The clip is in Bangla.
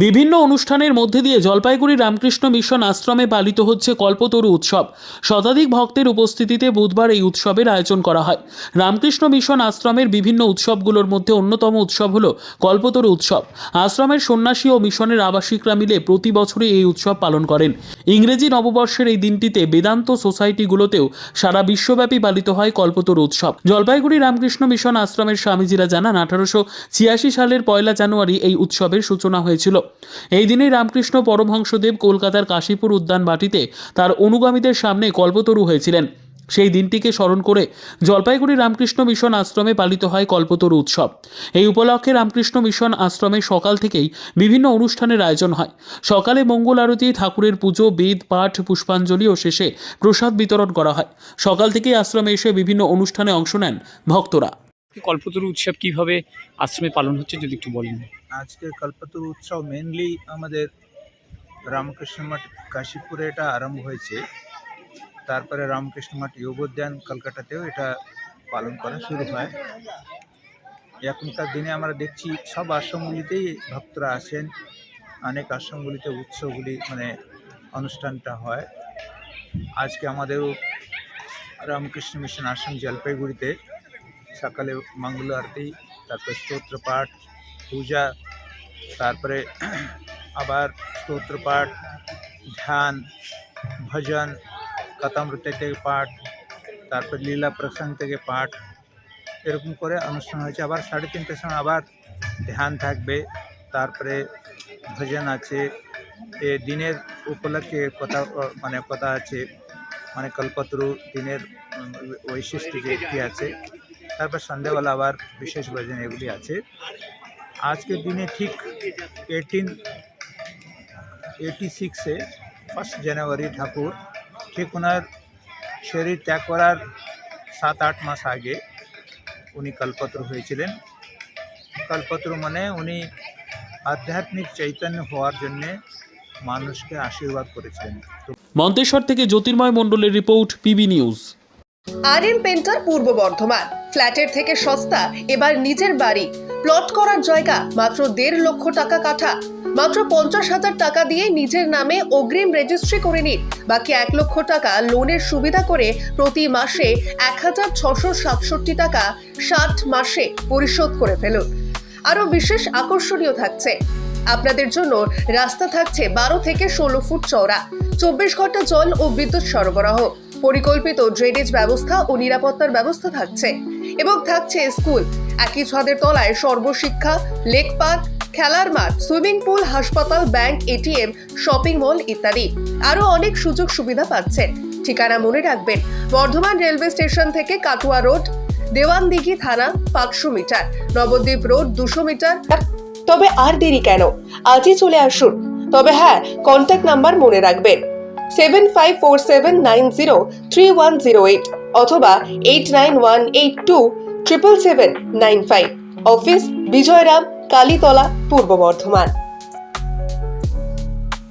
বিভিন্ন অনুষ্ঠানের মধ্যে দিয়ে জলপাইগুড়ি রামকৃষ্ণ মিশন আশ্রমে পালিত হচ্ছে কল্পতরু উৎসব। শতাধিক ভক্তের উপস্থিতিতে বুধবার এই উৎসবের আয়োজন করা হয়। রামকৃষ্ণ মিশন আশ্রমের বিভিন্ন উৎসবগুলোর মধ্যে অন্যতম উৎসব হল কল্পতরু উৎসব। আশ্রমের সন্ন্যাসী ও মিশনের আবাসিকরা মিলে প্রতি বছরই এই উৎসব পালন করেন। ইংরেজি নববর্ষের এই দিনটিতে বেদান্ত সোসাইটিগুলোতেও সারা বিশ্বব্যাপী পালিত হয় কল্পতরু উৎসব। জলপাইগুড়ি রামকৃষ্ণ মিশন আশ্রমের স্বামীজিরা জানান, 1886 সালের 1 জানুয়ারি এই উৎসবের সূচনা হয়েছিল। এই দিনে রামকৃষ্ণ পরমহংসদেব কলকাতার কাশীপুর উদ্যান বাটিতে তার অনুগামীদের সামনে কল্পতরু হয়েছিলেন। সেই দিনটিকে স্মরণ করে জলপাইগুড়ি রামকৃষ্ণ মিশন আশ্রমে পালিত হয় কল্পতরু উৎসব। এই উপলক্ষে রামকৃষ্ণ মিশন আশ্রমে সকাল থেকেই বিভিন্ন অনুষ্ঠানের আয়োজন হয়। সকালে মঙ্গল আরতি, ঠাকুরের পুজো, বেদ পাঠ, পুষ্পাঞ্জলি ও শেষে প্রসাদ বিতরণ করা হয়। সকাল থেকেই আশ্রমে এসে বিভিন্ন অনুষ্ঠানে অংশ নেন ভক্তরা। কল্পতরু উৎসব কিভাবে আশ্রমে পালন হচ্ছে যদি একটু বলেন। আজকে কল্পতরু উৎসব মেনলি আমাদের রামকৃষ্ণ মঠ কাশীপুরে এটা আরম্ভ হয়েছে। তারপরে রামকৃষ্ণ মঠ যোগোদ্যান কলকাতাতেও এটা পালন করা শুরু হয়। এখনকার দিনে আমরা দেখছি সব আশ্রমগুলিতেই ভক্তরা আসেন। অনেক আশ্রমগুলিতে উৎসবগুলি অনুষ্ঠানটা হয়। আজকে আমাদেরও রামকৃষ্ণ মিশন আশ্রম জলপাইগুড়িতে সকালে মঙ্গল আরতি, তারপরে স্তোত্র পাঠ, পূজা, তারপরে আবার স্তোত্র পাঠ, ধ্যান, ভজন, কথামৃত থেকে পাঠ, তারপরে লীলা প্রসঙ্গ থেকে পাঠ, এরকম করে অনুষ্ঠান হয়েছে। আবার 3:30টার সময় আবার ধ্যান থাকবে, তারপরে ভজন আছে। এ দিনের উপলক্ষে কথা আছে, কল্পতরু দিনের বৈশিষ্ট্য যে কী আছে। তারপর সন্ধ্যাবেলা আবার বিশেষ ভজন এগুলি আছে। আজকের দিনে ঠিক 1886-এ 1 জানুয়ারি ঠাকুর ঠিক ওনার শরীর ত্যাগ করার 7-8 মাস আগে উনি কল্পতরু হয়েছিলেন। কল্পতরু মানে উনি আধ্যাত্মিক চৈতন্য হওয়ার জন্যে মানুষকে আশীর্বাদ করেছিলেন। মন্তেশ্বর থেকে জ্যোতির্ময় মণ্ডলের report, PB news. R painter পূর্ব বর্ধমান। ফ্ল্যাটের থেকে সস্তা এবার নিজের বাড়ি। প্লট করার জায়গা মাত্র 1.5 লক্ষ টাকা কাঠা। মাত্র 50,000 টাকা দিয়ে নিজের নামে অগ্রিম রেজিস্ট্রি করে নিন। বাকি 1 লক্ষ টাকা লোনের সুবিধা করে প্রতি মাসে 1,667 টাকা 60 মাসে পরিশোধ করে ফেলুন। আরও বিশেষ আকর্ষণীয় থাকছে, আপনাদের জন্য রাস্তা থাকছে 12 থেকে 16 ফুট চওড়া, 24 ঘন্টা জল ও বিদ্যুৎ সরবরাহ, পরিকল্পিত ড্রেনেজ ব্যবস্থা ও নিরাপত্তার ব্যবস্থা থাকছে এবং থাকছে স্কুল। একই ছাদের তলায় সর্বশিক্ষা, লেক পার্ক, খেলার মাঠ, সুইমিং পুল, হাসপাতাল, ব্যাংক, এটিএম, শপিং মল ইত্যাদি আরও অনেক সুযোগ সুবিধা পাচ্ছেন। ঠিকানা মনে রাখবেন, বর্ধমান রেলওয়ে স্টেশন থেকে কাটুয়া রোড, দেওয়ানদিঘি থানা 500 মিটার, নবদ্বীপ রোড 200 মিটার। তবে আর দেরি কেন, আজই চলে আসুন। তবে হ্যাঁ, কন্ট্যাক্ট নাম্বার মনে রাখবেন 7547903108 অথবা 8918277795। অফিস বিজয়রাম, কালীতলা, পূর্ব বর্ধমান।